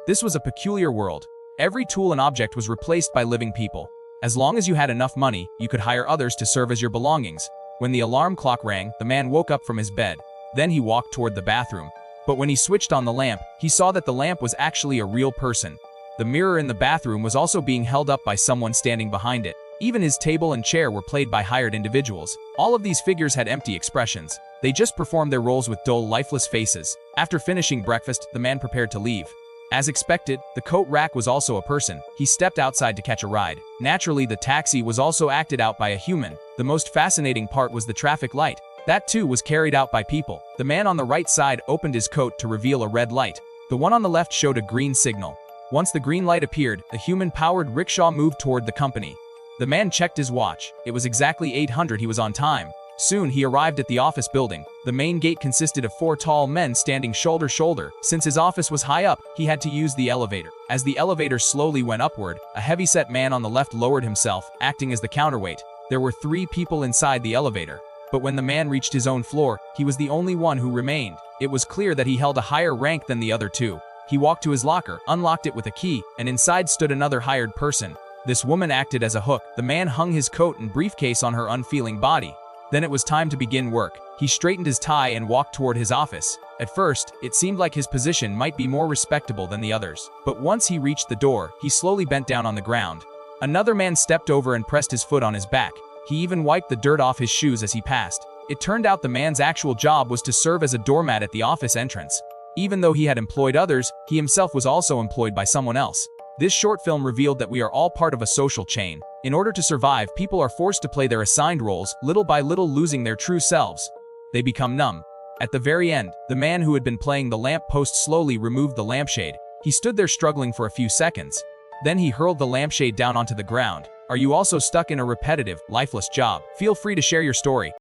This was a peculiar world. Every tool and object was replaced by living people. As long as you had enough money, you could hire others to serve as your belongings. When the alarm clock rang, the man woke up from his bed. Then he walked toward the bathroom. But when he switched on the lamp, he saw that the lamp was actually a real person. The mirror in the bathroom was also being held up by someone standing behind it. Even his table and chair were played by hired individuals. All of these figures had empty expressions. They just performed their roles with dull, lifeless faces. After finishing breakfast, the man prepared to leave. As expected, the coat rack was also a person. He stepped outside to catch a ride. Naturally, the taxi was also acted out by a human. The most fascinating part was the traffic light. That too was carried out by people. The man on the right side opened his coat to reveal a red light. The one on the left showed a green signal. Once the green light appeared, the human-powered rickshaw moved toward the company. The man checked his watch. It was exactly 800. He was on time. Soon he arrived at the office building. The main gate consisted of 4 tall men standing shoulder to shoulder. Since his office was high up, he had to use the elevator. As the elevator slowly went upward, a heavy-set man on the left lowered himself, acting as the counterweight. There were 3 people inside the elevator. But when the man reached his own floor, he was the only one who remained. It was clear that he held a higher rank than the other 2. He walked to his locker, unlocked it with a key, and inside stood another hired person. This woman acted as a hook. The man hung his coat and briefcase on her unfeeling body. Then it was time to begin work. He straightened his tie and walked toward his office. At first, it seemed like his position might be more respectable than the others. But once he reached the door, he slowly bent down on the ground. Another man stepped over and pressed his foot on his back. He even wiped the dirt off his shoes as he passed. It turned out the man's actual job was to serve as a doormat at the office entrance. Even though he had employed others, he himself was also employed by someone else. This short film revealed that we are all part of a social chain. In order to survive, people are forced to play their assigned roles, little by little losing their true selves. They become numb. At the very end, the man who had been playing the lamp post slowly removed the lampshade. He stood there struggling for a few seconds. Then he hurled the lampshade down onto the ground. Are you also stuck in a repetitive, lifeless job? Feel free to share your story.